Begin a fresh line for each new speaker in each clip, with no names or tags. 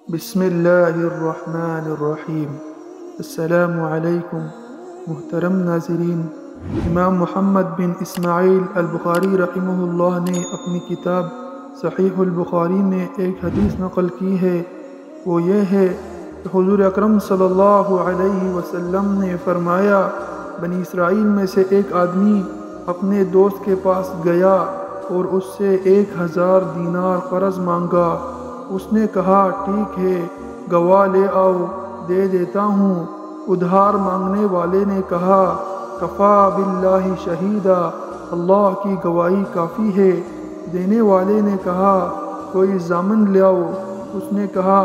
بسم اللہ الرحمن الرحیم۔ السلام علیکم محترم ناظرین۔ امام محمد بن اسماعیل البخاری رحمہ اللہ نے اپنی کتاب صحیح البخاری میں ایک حدیث نقل کی ہے، وہ یہ ہے کہ حضور اکرم صلی اللہ علیہ وسلم نے فرمایا، بنی اسرائیل میں سے ایک آدمی اپنے دوست کے پاس گیا اور اس سے 1000 دینار قرض مانگا۔ اس نے کہا، ٹھیک ہے، گواہ لے آؤ، دے دیتا ہوں۔ ادھار مانگنے والے نے کہا، کفا باللہ شہیدا، اللہ کی گواہی کافی ہے۔ دینے والے نے کہا، کوئی ضامن لاؤ۔ اس نے کہا،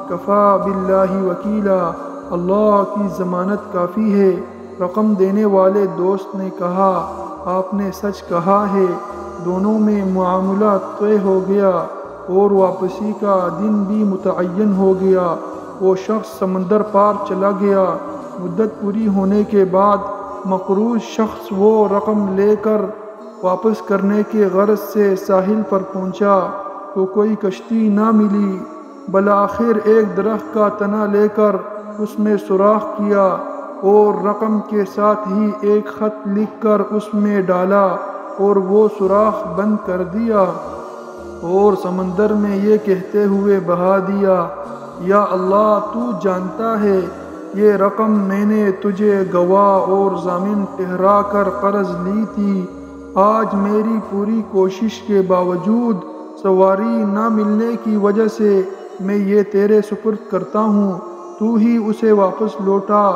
کفا باللہ وکیلا، اللہ کی ضمانت کافی ہے۔ رقم دینے والے دوست نے کہا، آپ نے سچ کہا ہے۔ دونوں میں معاملہ طے ہو گیا اور واپسی کا دن بھی متعین ہو گیا۔ وہ شخص سمندر پار چلا گیا۔ مدت پوری ہونے کے بعد مقروض شخص وہ رقم لے کر واپس کرنے کے غرض سے ساحل پر پہنچا تو کوئی کشتی نہ ملی۔ بالآخر ایک درخت کا تنا لے کر اس میں سوراخ کیا اور رقم کے ساتھ ہی ایک خط لکھ کر اس میں ڈالا اور وہ سوراخ بند کر دیا اور سمندر میں یہ کہتے ہوئے بہا دیا، یا اللہ، تو جانتا ہے یہ رقم میں نے تجھے گواہ اور ضامن ٹھہرا کر قرض لی تھی۔ آج میری پوری کوشش کے باوجود سواری نہ ملنے کی وجہ سے میں یہ تیرے سپرد کرتا ہوں، تو ہی اسے واپس لوٹا۔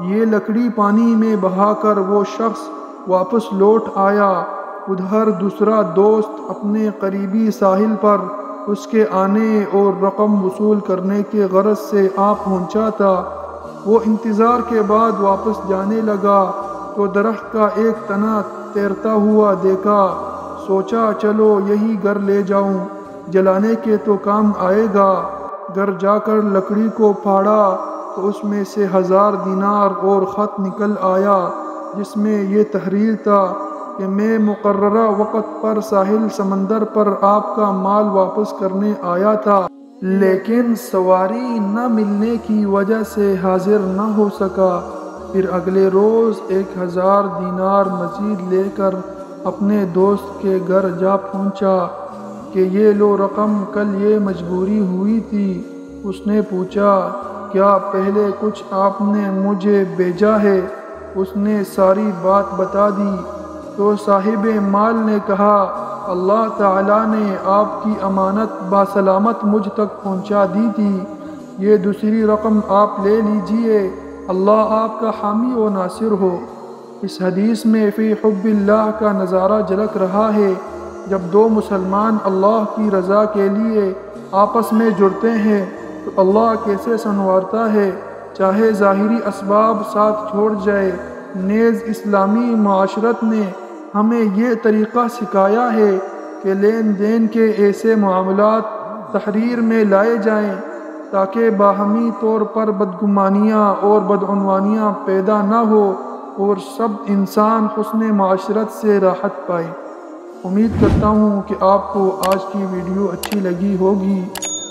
یہ لکڑی پانی میں بہا کر وہ شخص واپس لوٹ آیا۔ ادھر دوسرا دوست اپنے قریبی ساحل پر اس کے آنے اور رقم وصول کرنے کے غرض سے آ پہنچا تھا۔ وہ انتظار کے بعد واپس جانے لگا تو درخت کا ایک تنا تیرتا ہوا دیکھا۔ سوچا، چلو یہی گھر لے جاؤں، جلانے کے تو کام آئے گا۔ گھر جا کر لکڑی کو پھاڑا تو اس میں سے 1000 دینار اور خط نکل آیا، جس میں یہ تحریر تھا کہ میں مقررہ وقت پر ساحل سمندر پر آپ کا مال واپس کرنے آیا تھا، لیکن سواری نہ ملنے کی وجہ سے حاضر نہ ہو سکا۔ پھر اگلے روز 1000 دینار مزید لے کر اپنے دوست کے گھر جا پہنچا کہ یہ لو رقم، کل یہ مجبوری ہوئی تھی۔ اس نے پوچھا، کیا پہلے کچھ آپ نے مجھے بھیجا ہے؟ اس نے ساری بات بتا دی تو صاحب مال نے کہا، اللہ تعالیٰ نے آپ کی امانت بسلامت مجھ تک پہنچا دی تھی، یہ دوسری رقم آپ لے لیجئے، اللہ آپ کا حامی و ناصر ہو۔ اس حدیث میں فی حب اللہ کا نظارہ جھلک رہا ہے۔ جب دو مسلمان اللہ کی رضا کے لیے آپس میں جڑتے ہیں تو اللہ کیسے سنوارتا ہے، چاہے ظاہری اسباب ساتھ چھوڑ جائے۔ نیز اسلامی معاشرت نے ہمیں یہ طریقہ سکھایا ہے کہ لین دین کے ایسے معاملات تحریر میں لائے جائیں تاکہ باہمی طور پر بدگمانیاں اور بدعنوانیاں پیدا نہ ہو اور سب انسان حسن معاشرت سے راحت پائے۔ امید کرتا ہوں کہ آپ کو آج کی ویڈیو اچھی لگی ہوگی۔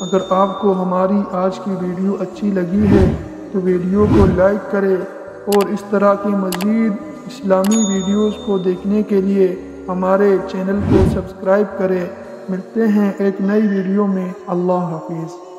اگر آپ کو ہماری آج کی ویڈیو اچھی لگی ہے تو ویڈیو کو لائک کریں اور اس طرح کی مزید اسلامی ویڈیوز کو دیکھنے کے لیے ہمارے چینل کو سبسکرائب کریں۔ ملتے ہیں ایک نئی ویڈیو میں۔ اللہ حافظ۔